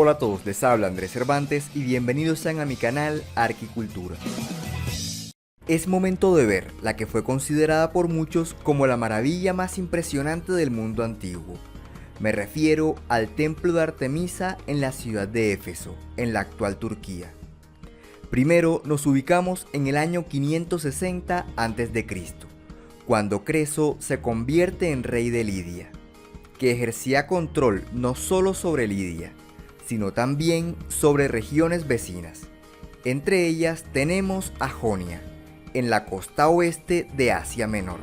Hola a todos, les habla Andrés Cervantes y bienvenidos sean a mi canal Arquicultura. Es momento de ver la que fue considerada por muchos como la maravilla más impresionante del mundo antiguo. Me refiero al templo de Artemisa en la ciudad de Éfeso, en la actual Turquía. Primero nos ubicamos en el año 560 a.C., cuando Creso se convierte en rey de Lidia, que ejercía control no solo sobre Lidia, sino también sobre regiones vecinas. Entre ellas tenemos a Jonia, en la costa oeste de Asia Menor.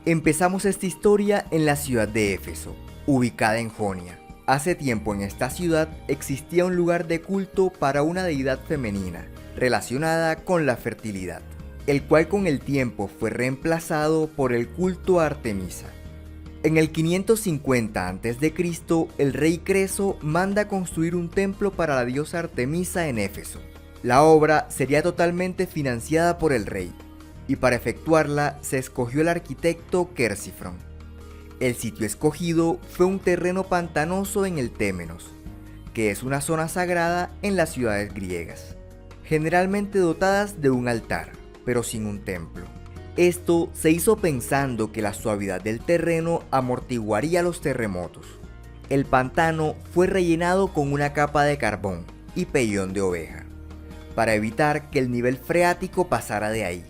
Empezamos esta historia en la ciudad de Éfeso, ubicada en Jonia. Hace tiempo en esta ciudad existía un lugar de culto para una deidad femenina, relacionada con la fertilidad, el cual con el tiempo fue reemplazado por el culto a Artemisa. En el 550 a.C., el rey Creso manda construir un templo para la diosa Artemisa en Éfeso. La obra sería totalmente financiada por el rey, y para efectuarla se escogió el arquitecto Quersífron. El sitio escogido fue un terreno pantanoso en el Témenos, que es una zona sagrada en las ciudades griegas, generalmente dotadas de un altar, pero sin un templo. Esto se hizo pensando que la suavidad del terreno amortiguaría los terremotos. El pantano fue rellenado con una capa de carbón y pellón de oveja, para evitar que el nivel freático pasara de ahí,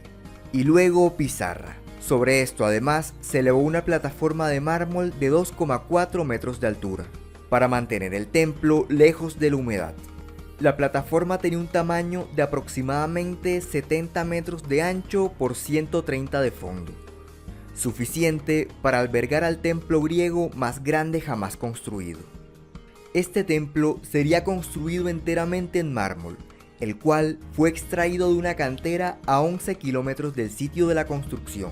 y luego pizarra. Sobre esto además se elevó una plataforma de mármol de 2,4 metros de altura, para mantener el templo lejos de la humedad. La plataforma tenía un tamaño de aproximadamente 70 metros de ancho por 130 de fondo, suficiente para albergar al templo griego más grande jamás construido. Este templo sería construido enteramente en mármol, el cual fue extraído de una cantera a 11 kilómetros del sitio de la construcción.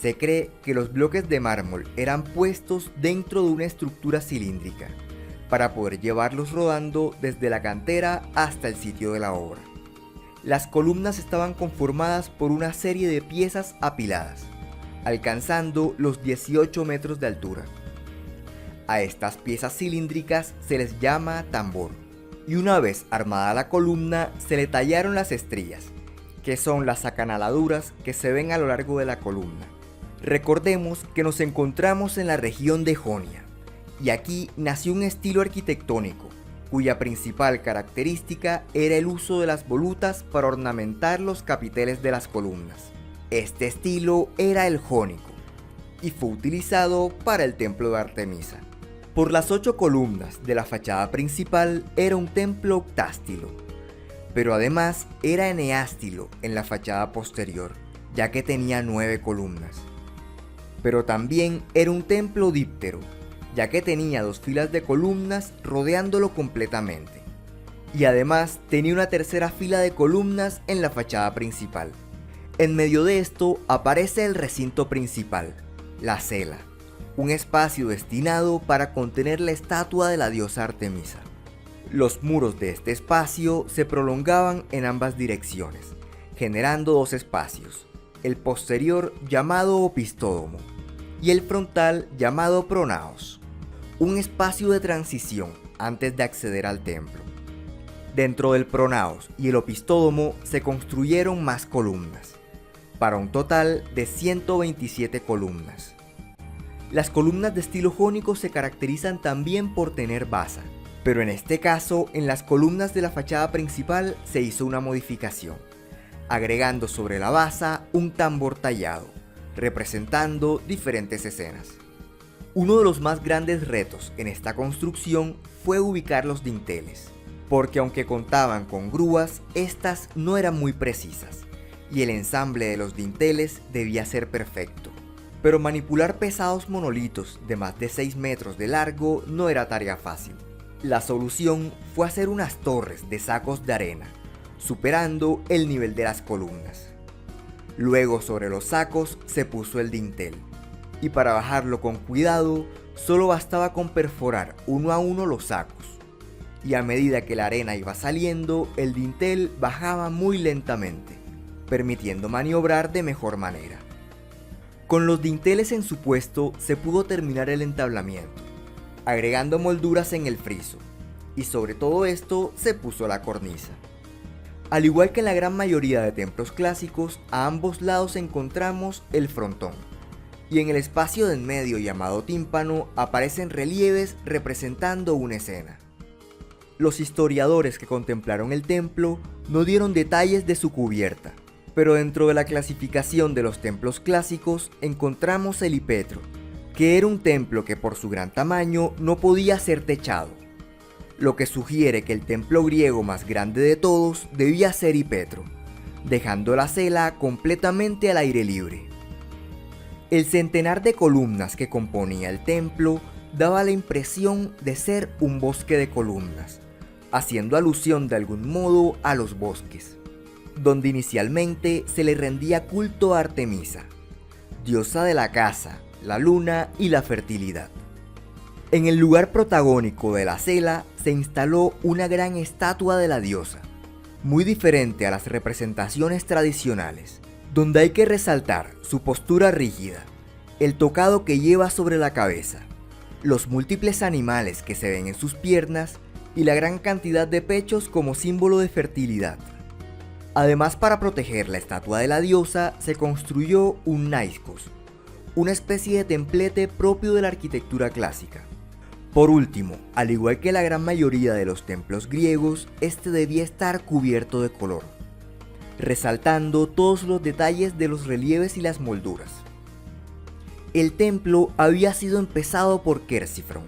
Se cree que los bloques de mármol eran puestos dentro de una estructura cilíndrica, para poder llevarlos rodando desde la cantera hasta el sitio de la obra. Las columnas estaban conformadas por una serie de piezas apiladas, alcanzando los 18 metros de altura. A estas piezas cilíndricas se les llama tambor, y una vez armada la columna se le tallaron las estrías, que son las acanaladuras que se ven a lo largo de la columna. Recordemos que nos encontramos en la región de Jonia, y aquí nació un estilo arquitectónico, cuya principal característica era el uso de las volutas para ornamentar los capiteles de las columnas. Este estilo era el jónico, y fue utilizado para el templo de Artemisa. Por las 8 columnas de la fachada principal era un templo octástilo, pero además era eneástilo en la fachada posterior, ya que tenía 9 columnas. Pero también era un templo díptero, ya que tenía 2 filas de columnas rodeándolo completamente, y además tenía una tercera fila de columnas en la fachada principal. En medio de esto aparece el recinto principal, la cela, un espacio destinado para contener la estatua de la diosa Artemisa. Los muros de este espacio se prolongaban en ambas direcciones, generando 2 espacios, el posterior llamado opistódomo y el frontal llamado pronaos, un espacio de transición antes de acceder al templo. Dentro del pronaos y el opistódomo se construyeron más columnas, para un total de 127 columnas. Las columnas de estilo jónico se caracterizan también por tener basa, pero en este caso en las columnas de la fachada principal se hizo una modificación, agregando sobre la basa un tambor tallado, representando diferentes escenas. Uno de los más grandes retos en esta construcción fue ubicar los dinteles, porque aunque contaban con grúas, estas no eran muy precisas, y el ensamble de los dinteles debía ser perfecto. Pero manipular pesados monolitos de más de 6 metros de largo no era tarea fácil. La solución fue hacer unas torres de sacos de arena, superando el nivel de las columnas. Luego sobre los sacos se puso el dintel, y para bajarlo con cuidado solo bastaba con perforar uno a uno los sacos, y a medida que la arena iba saliendo el dintel bajaba muy lentamente, permitiendo maniobrar de mejor manera. Con los dinteles en su puesto se pudo terminar el entablamiento, agregando molduras en el friso, y sobre todo esto se puso la cornisa. Al igual que en la gran mayoría de templos clásicos, a ambos lados encontramos el frontón, y en el espacio de en medio llamado tímpano aparecen relieves representando una escena. Los historiadores que contemplaron el templo no dieron detalles de su cubierta, pero dentro de la clasificación de los templos clásicos encontramos el Hipetro, que era un templo que por su gran tamaño no podía ser techado, lo que sugiere que el templo griego más grande de todos debía ser Hipetro, dejando la cela completamente al aire libre. El centenar de columnas que componía el templo daba la impresión de ser un bosque de columnas, haciendo alusión de algún modo a los bosques, donde inicialmente se le rendía culto a Artemisa, diosa de la caza, la luna y la fertilidad. En el lugar protagónico de la cela se instaló una gran estatua de la diosa, muy diferente a las representaciones tradicionales, donde hay que resaltar su postura rígida, el tocado que lleva sobre la cabeza, los múltiples animales que se ven en sus piernas y la gran cantidad de pechos como símbolo de fertilidad. Además, para proteger la estatua de la diosa se construyó un naiskos, una especie de templete propio de la arquitectura clásica. Por último, al igual que la gran mayoría de los templos griegos, este debía estar cubierto de color, resaltando todos los detalles de los relieves y las molduras. El templo había sido empezado por Quersiphron,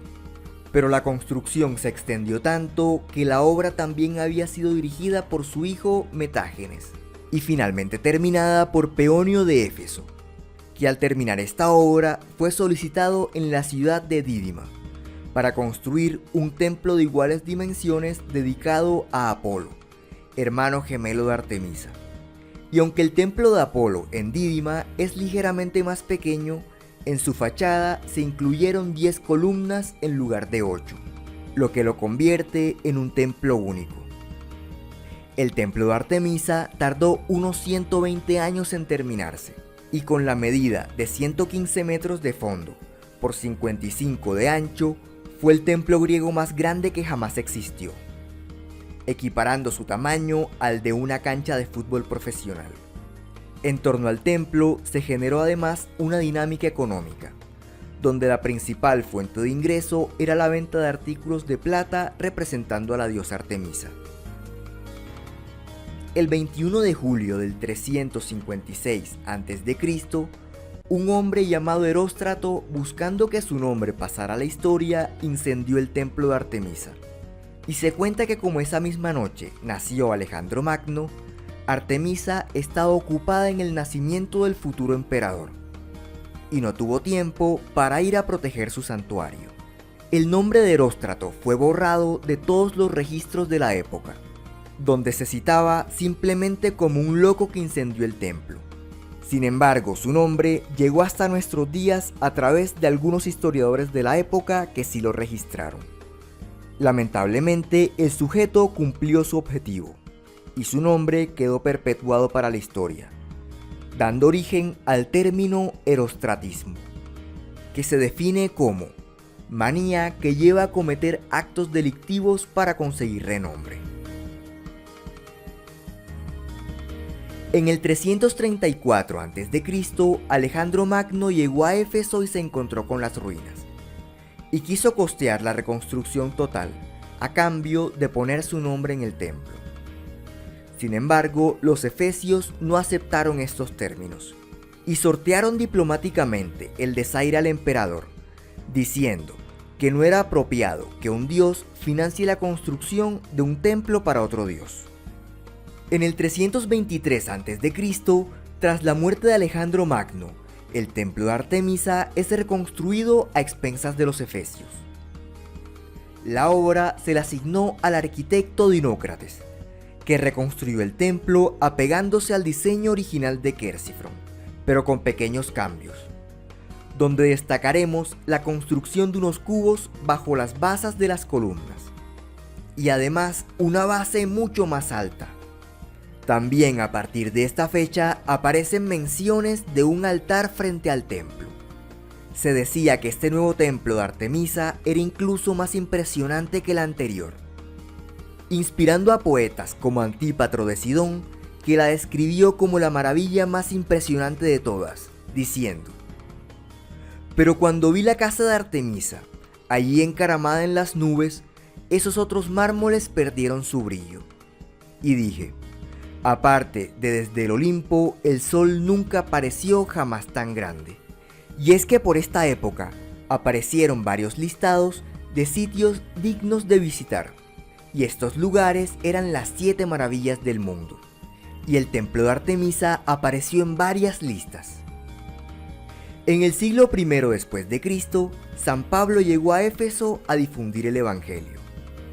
pero la construcción se extendió tanto que la obra también había sido dirigida por su hijo Metágenes, y finalmente terminada por Peonio de Éfeso, que al terminar esta obra fue solicitado en la ciudad de Dídima, para construir un templo de iguales dimensiones dedicado a Apolo, hermano gemelo de Artemisa. Y aunque el templo de Apolo en Dídima es ligeramente más pequeño, en su fachada se incluyeron 10 columnas en lugar de 8, lo que lo convierte en un templo único. El templo de Artemisa tardó unos 120 años en terminarse, y con la medida de 115 metros de fondo por 55 de ancho, fue el templo griego más grande que jamás existió, equiparando su tamaño al de una cancha de fútbol profesional. En torno al templo se generó además una dinámica económica, donde la principal fuente de ingreso era la venta de artículos de plata representando a la diosa Artemisa. El 21 de julio del 356 a.C., un hombre llamado Eróstrato, buscando que su nombre pasara a la historia, incendió el templo de Artemisa. Y se cuenta que como esa misma noche nació Alejandro Magno, Artemisa estaba ocupada en el nacimiento del futuro emperador, y no tuvo tiempo para ir a proteger su santuario. El nombre de Eróstrato fue borrado de todos los registros de la época, donde se citaba simplemente como un loco que incendió el templo. Sin embargo, su nombre llegó hasta nuestros días a través de algunos historiadores de la época que sí lo registraron. Lamentablemente, el sujeto cumplió su objetivo, y su nombre quedó perpetuado para la historia, dando origen al término erostratismo, que se define como manía que lleva a cometer actos delictivos para conseguir renombre. En el 334 a.C., Alejandro Magno llegó a Éfeso y se encontró con las ruinas, y quiso costear la reconstrucción total, a cambio de poner su nombre en el templo. Sin embargo, los efesios no aceptaron estos términos, y sortearon diplomáticamente el desaire al emperador, diciendo que no era apropiado que un dios financie la construcción de un templo para otro dios. En el 323 a.C., tras la muerte de Alejandro Magno, el templo de Artemisa es reconstruido a expensas de los efesios. La obra se la asignó al arquitecto Dinócrates, que reconstruyó el templo apegándose al diseño original de Quersiphron, pero con pequeños cambios, donde destacaremos la construcción de unos cubos bajo las basas de las columnas, y además una base mucho más alta. También a partir de esta fecha aparecen menciones de un altar frente al templo. Se decía que este nuevo templo de Artemisa era incluso más impresionante que el anterior, inspirando a poetas como Antípatro de Sidón, que la describió como la maravilla más impresionante de todas, diciendo: pero cuando vi la casa de Artemisa, allí encaramada en las nubes, esos otros mármoles perdieron su brillo. Y dije: aparte de desde el Olimpo, el sol nunca apareció jamás tan grande. Y es que por esta época aparecieron varios listados de sitios dignos de visitar, y estos lugares eran las 7 maravillas del mundo, y el templo de Artemisa apareció en varias listas. En el siglo I después de Cristo, San Pablo llegó a Éfeso a difundir el evangelio,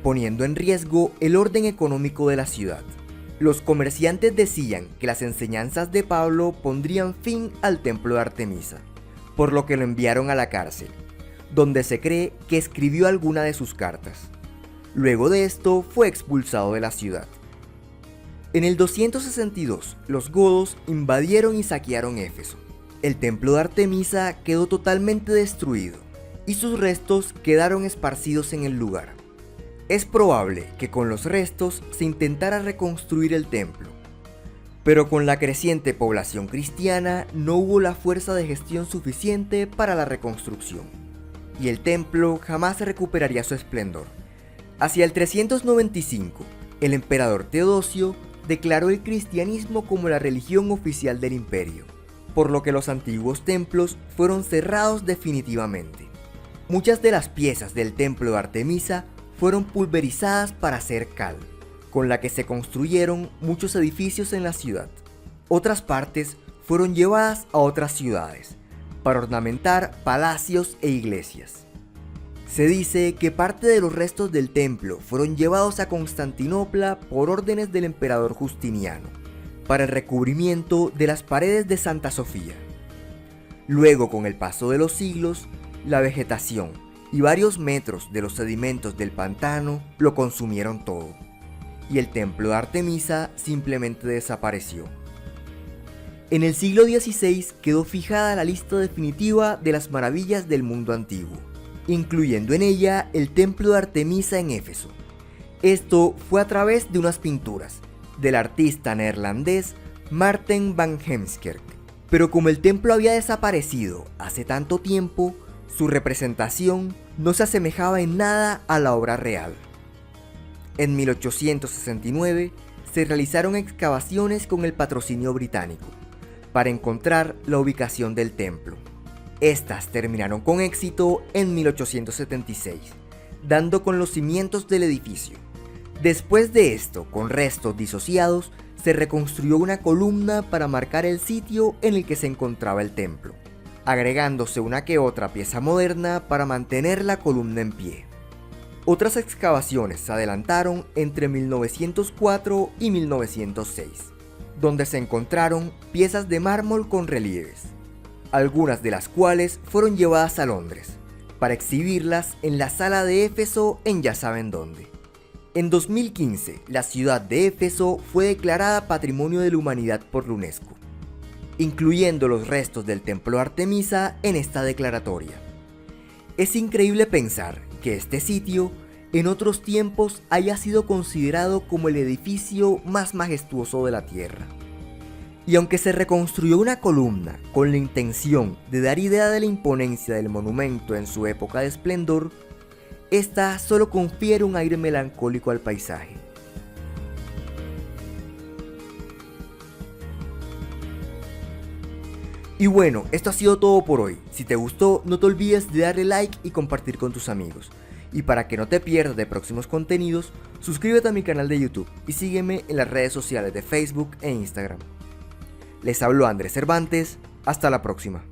poniendo en riesgo el orden económico de la ciudad. Los comerciantes decían que las enseñanzas de Pablo pondrían fin al templo de Artemisa, por lo que lo enviaron a la cárcel, donde se cree que escribió alguna de sus cartas. Luego de esto fue expulsado de la ciudad. En el 262, los godos invadieron y saquearon Éfeso. El templo de Artemisa quedó totalmente destruido y sus restos quedaron esparcidos en el lugar. Es probable que con los restos se intentara reconstruir el templo, pero con la creciente población cristiana no hubo la fuerza de gestión suficiente para la reconstrucción, y el templo jamás recuperaría su esplendor. Hacia el 395, el emperador Teodosio declaró el cristianismo como la religión oficial del imperio, por lo que los antiguos templos fueron cerrados definitivamente. Muchas de las piezas del templo de Artemisa fueron pulverizadas para hacer cal, con la que se construyeron muchos edificios en la ciudad. Otras partes fueron llevadas a otras ciudades, para ornamentar palacios e iglesias. Se dice que parte de los restos del templo fueron llevados a Constantinopla por órdenes del emperador Justiniano, para el recubrimiento de las paredes de Santa Sofía. Luego, con el paso de los siglos, la vegetación y varios metros de los sedimentos del pantano lo consumieron todo, y el templo de Artemisa simplemente desapareció. En el siglo XVI quedó fijada la lista definitiva de las maravillas del mundo antiguo, incluyendo en ella el templo de Artemisa en Éfeso. Esto fue a través de unas pinturas del artista neerlandés Maarten van Heemskerk. Pero como el templo había desaparecido hace tanto tiempo, su representación no se asemejaba en nada a la obra real. En 1869 se realizaron excavaciones con el patrocinio británico para encontrar la ubicación del templo. Estas terminaron con éxito en 1876, dando con los cimientos del edificio. Después de esto, con restos disociados, se reconstruyó una columna para marcar el sitio en el que se encontraba el templo, agregándose una que otra pieza moderna para mantener la columna en pie. Otras excavaciones se adelantaron entre 1904 y 1906, donde se encontraron piezas de mármol con relieves, algunas de las cuales fueron llevadas a Londres, para exhibirlas en la sala de Éfeso en ya saben dónde. En 2015, la ciudad de Éfeso fue declarada Patrimonio de la Humanidad por la UNESCO, incluyendo los restos del templo Artemisa en esta declaratoria. Es increíble pensar que este sitio, en otros tiempos, haya sido considerado como el edificio más majestuoso de la Tierra. Y aunque se reconstruyó una columna con la intención de dar idea de la imponencia del monumento en su época de esplendor, esta solo confiere un aire melancólico al paisaje. Y bueno, esto ha sido todo por hoy. Si te gustó, no te olvides de darle like y compartir con tus amigos. Y para que no te pierdas de próximos contenidos, suscríbete a mi canal de YouTube y sígueme en las redes sociales de Facebook e Instagram. Les habló Andrés Cervantes, hasta la próxima.